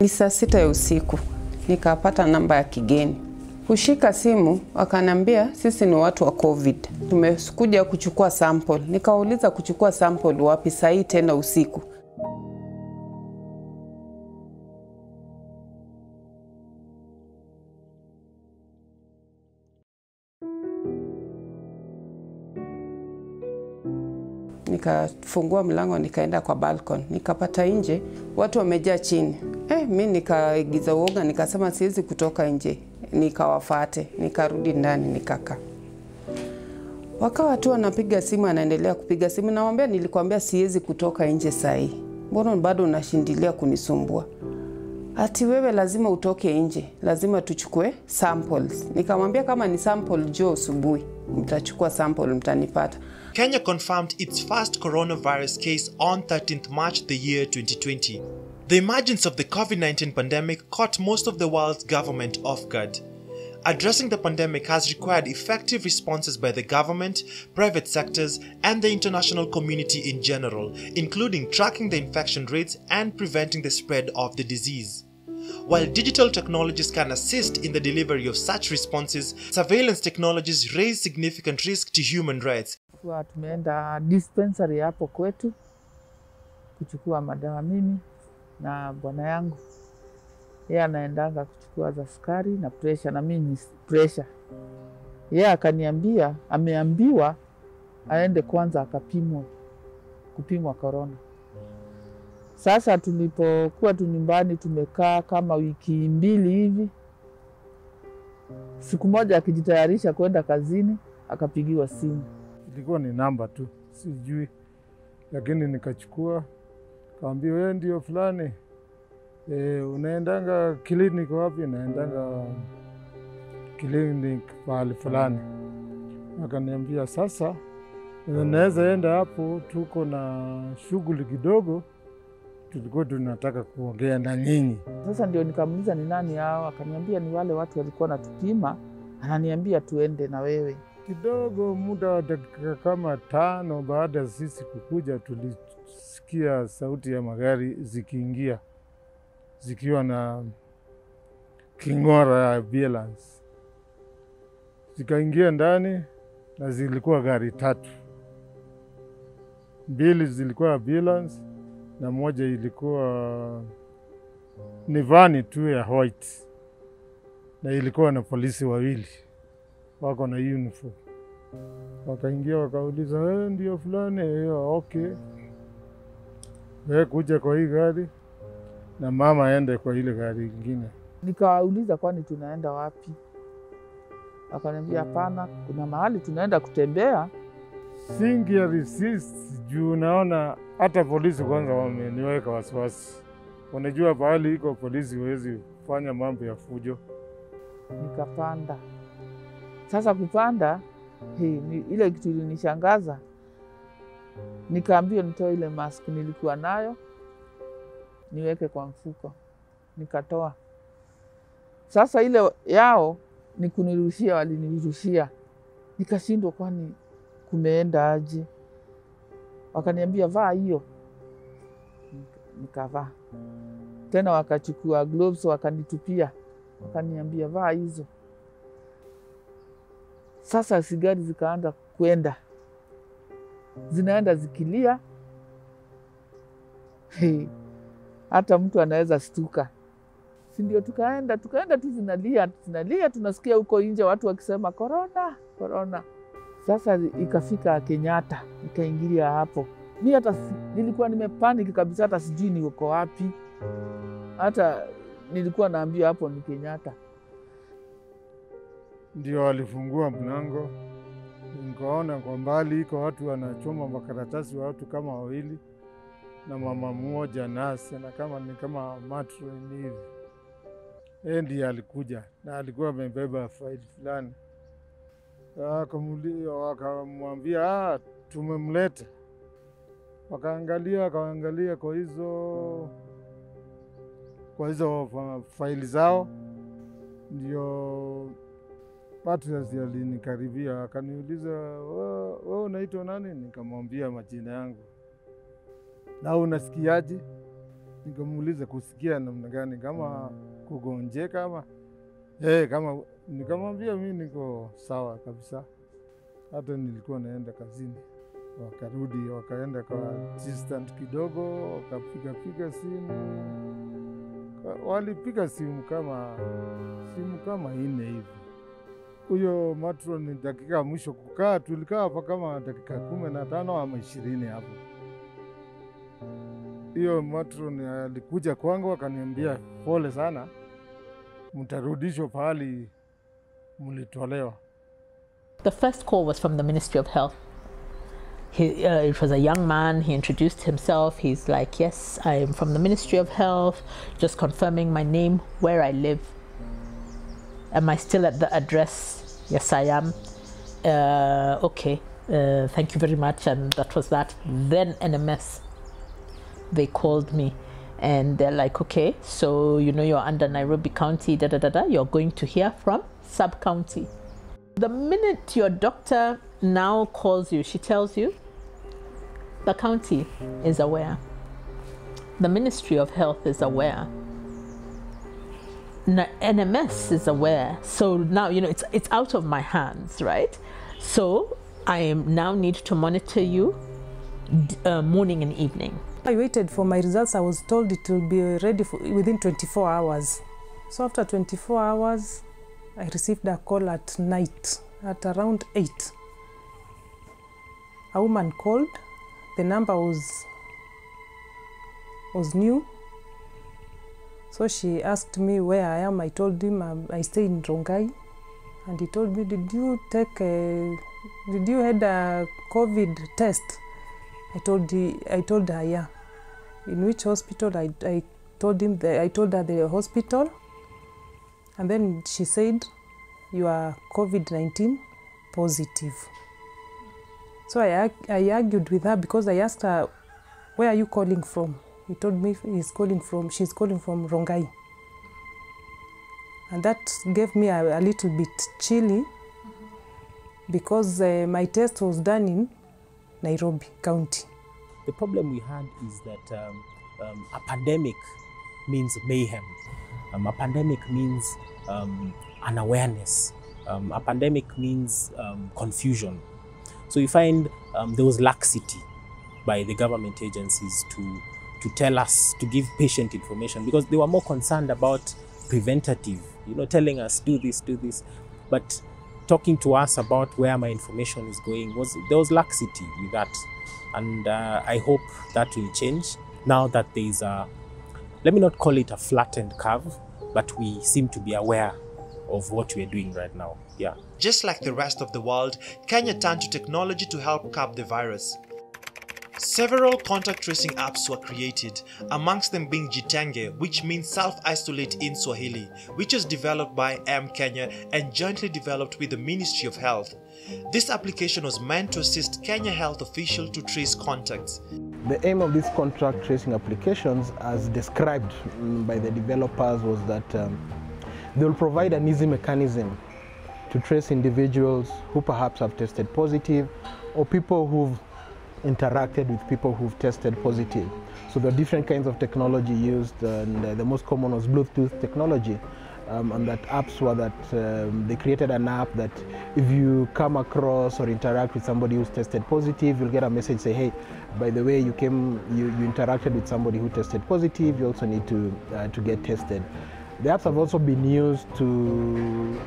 Ni saa 6 ya usiku, nikapata namba ya kigeni. Kushika simu, wakaniambia sisi ni watu wa COVID. Tumekuja kuchukua sample. Nikauliza kuchukua sample wapi saa hii tena usiku. Nikafungua mlango, nikaenda kwa balcony, nikapata nje watu wamejaa chini. Mimi nikaigiza uoga, nikasema siwezi kutoka nje, nikawafuate, nikarudi ndani nikakaa. Wakawa tu wanapiga simu, anaendelea kupiga simu, namwambia nilikwambia siwezi kutoka nje saa hii. Mbona bado unashindilia kunisumbua? Ati wewe lazima utoke nje, lazima tuchukue samples. Nikamwambia kama ni sample jo asubuhi, mtachukua sample mtanipata. Kenya confirmed its first coronavirus case on 13th March the year 2020. The emergence of the COVID-19 pandemic caught most of the world's government off guard. Addressing the pandemic has required effective responses by the government, private sectors, and the international community in general, including tracking the infection rates and preventing the spread of the disease. While digital technologies can assist in the delivery of such responses, surveillance technologies raise significant risk to human rights. Tumeenda dispensary hapo kwetu kuchukua madawa, mimi na bwana yangu. Yeye anaendanga kuchukua za sukari na pressure, na mimi ni pressure. Yeye akaniambia ameambiwa aende kwanza kupimwa corona. Sasa tulipokuwa tu nyumbani tumekaa kama wiki 2 hivi. Siku moja akijitayarisha kwenda kazini akapigiwa simu. Ilikuwa ni namba tu, sijui. Lakini nikachukua, kaambia wewe ndio fulani. Unaendanga clinic wapi? Naendanga clinic pale fulani. Akaniambia sasa naweza enda hapo, tuko na shughuli kidogo, tulikuwa tunataka kuongea na nyinyi. Sasa ndio nikamuuliza ni nani hao, akaniambia ni wale watu walikuwa natupima, ananiambia tuende na wewe. Kidogo muda wa dakika kama 5 baada sisi kukuja, tulisikia sauti ya magari zikiingia, zikiwa na king'ora ya ambulance. Zikaingia ndani na zilikuwa gari 3. 2 zilikuwa ambulance na moja ilikuwa ni vani tu ya white, na ilikuwa na polisi 2 wako na uniform. Wakaingia wakauliza, wewe ndio fulani? Okay. Wewe kuja kwa hii gari na mama aende kwa ile gari nyingine. Nikawauliza kwani tunaenda wapi? Akaniambia hapana, kuna mahali tunaenda kutembea. Singi ya resist juu naona hata polisi kwanza wameniweka wasiwasi. Wanajua pahali iko polisi huwezi fanya mambo ya fujo. Nikapanda. Sasa kupanda, ile kitu ilinishangaza. Nikaambiwa nitoe ile mask nilikuwa nayo, niweke kwa mfuko. Nikatoa. Sasa ile yao ni kunirushia, walinirushia. Nikashindwa kwani kumeenda aje. Wakaniambia vaa hiyo. Nikavaa. Tena wakachukua gloves wakanitupia. Wakaniambia vaa hizo. Sasa sigari zikaanza kwenda. Zinaenda zikilia. Hata mtu anaweza stuka. Si ndio tukaenda tu zinalia, tunasikia huko nje watu wakisema corona, corona. Sasa ikafika Kenyatta, nikaingilia hapo. Mimi hata nilikuwa nimepanic kabisa, hata sijui ni uko wapi. Hata nilikuwa naambia hapo ni Kenyatta. Ndio walifungua mlango. Nikaona kwa mbali iko watu wanachoma makaratasi, watu kama 2 na mama mmoja nasi na kama matron hivi. Ndiye alikuja na alikuwa amebeba faili fulani. Wakamwambia tumemleta. Wakaangalia kwa hizo faili zao. Ndio Patrice alinikaribia akaniuliza, wewe unaitwa nani? Nikamwambia majina yangu. Na unasikiaje? Nikamuuliza kusikia namna gani, kama kugonjeka ama kama, nikamwambia mimi niko sawa kabisa. Hata nilikuwa naenda kazini, wakarudi wakaenda kwa assistant kidogo, wakapiga simu, walipiga simu kama 4 hivi. Huyo matron dakika mwisho kukaa, tulikaa hapa kama dakika 15 ama 20 hapo. Hiyo matron alikuja kwangu akaniambia pole sana, mtarudishwa pahali mlitolewa. The first call was from the Ministry of Health. It was a young man. He introduced himself. He's like, yes, I'm from the Ministry of Health, just confirming my name, where I live. Am I still at the address? Yes, I am. Okay, thank you very much. And that was that. Then NMS, they called me and they're like, okay, so you know you're under Nairobi County, you're going to hear from sub-county. The minute your doctor now calls you, she tells you, the county is aware. The Ministry of Health is aware. NMS is aware. So now, you know, it's out of my hands, right? So I now need to monitor you morning and evening. I waited for my results. I was told it will be ready within 24 hours. So after 24 hours, I received a call at night at around 8. A woman called. The number was new. So she asked me where I am. I told him I stay in Rongai. And he told me, did you had a COVID test? I told her, yeah. In which hospital? I told her the hospital. And then she said, you are COVID-19 positive. So I argued with her because I asked her, where are you calling from? He told me she's calling from Rongai. And that gave me a little bit chilly because my test was done in Nairobi County. The problem we had is that a pandemic means mayhem. A pandemic means unawareness. A pandemic means confusion. So you find there was laxity by the government agencies to tell us, to give patient information, because they were more concerned about preventative, you know, telling us do this. But talking to us about where my information is going, there was laxity with that. And I hope that will change now that there is let me not call it a flattened curve, but we seem to be aware of what we are doing right now. Yeah. Just like the rest of the world, Kenya turned to technology to help curb the virus. Several contact tracing apps were created, amongst them being Jitenge, which means self-isolate in Swahili, which was developed by Kenya and jointly developed with the Ministry of Health. This application was meant to assist Kenya health officials to trace contacts. The aim of these contact tracing applications, as described by the developers, was that they will provide an easy mechanism to trace individuals who perhaps have tested positive or people who've interacted with people who've tested positive. So there are different kinds of technology used, and the most common was Bluetooth technology. And that apps were that they created an app that if you come across or interact with somebody who's tested positive, you'll get a message say, hey, by the way, you interacted with somebody who tested positive, you also need to get tested. The apps have also been used to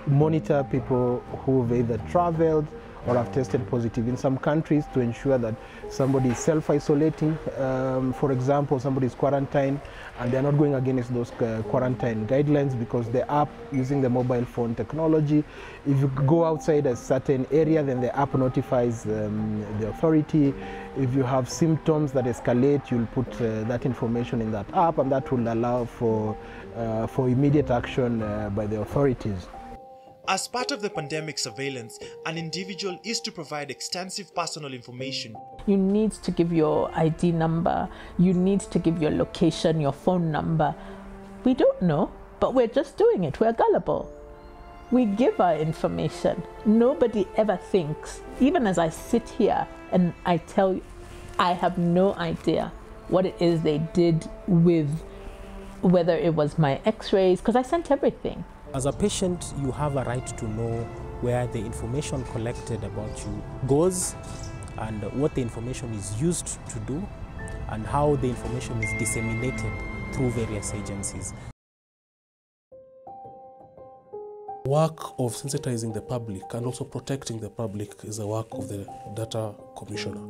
monitor people who've either traveled or have tested positive in some countries to ensure that somebody is self-isolating. For example, somebody is quarantined and they're not going against those quarantine guidelines, because the app, using the mobile phone technology, if you go outside a certain area, then the app notifies the authority. If you have symptoms that escalate, you'll put that information in that app, and that will allow for immediate action by the authorities. As part of the pandemic surveillance, an individual is to provide extensive personal information. You need to give your ID number, you need to give your location, your phone number. We don't know, but we're just doing it. We're gullible. We give our information. Nobody ever thinks, even as I sit here and I tell you, I have no idea what it is they did with whether it was my x-rays, because I sent everything. As a patient, you have a right to know where the information collected about you goes and what the information is used to do and how the information is disseminated through various agencies. Work of sensitizing the public and also protecting the public is the work of the Data Commissioner,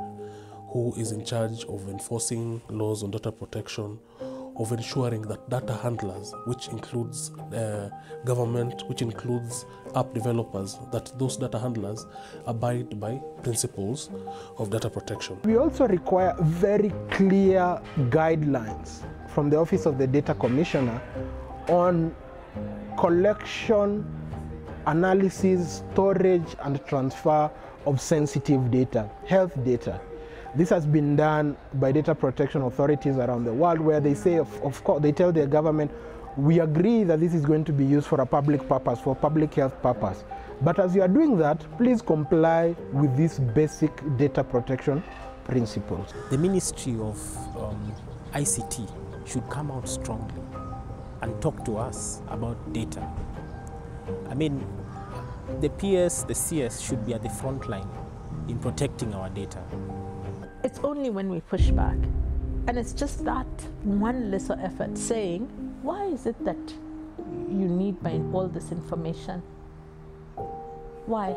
who is in charge of enforcing laws on data protection, of ensuring that data handlers, which includes government, which includes app developers, that those data handlers abide by principles of data protection. We also require very clear guidelines from the Office of the Data Commissioner on collection, analysis, storage, and transfer of sensitive data, health data. This has been done by data protection authorities around the world, where they say, of course, they tell their government, we agree that this is going to be used for a public purpose, for public health purpose. But as you are doing that, please comply with these basic data protection principles. The Ministry of ICT should come out strongly and talk to us about data. I mean, the PS, the CS should be at the front line in protecting our data. It's only when we push back, and it's just that one little effort saying, why is it that you need all this information? Why?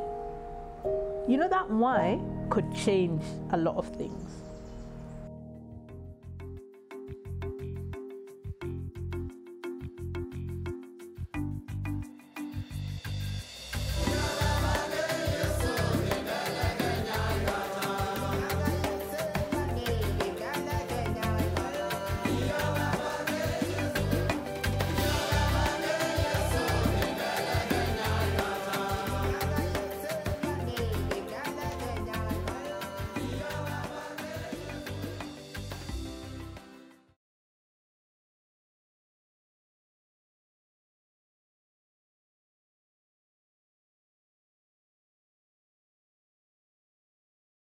You know, that why could change a lot of things.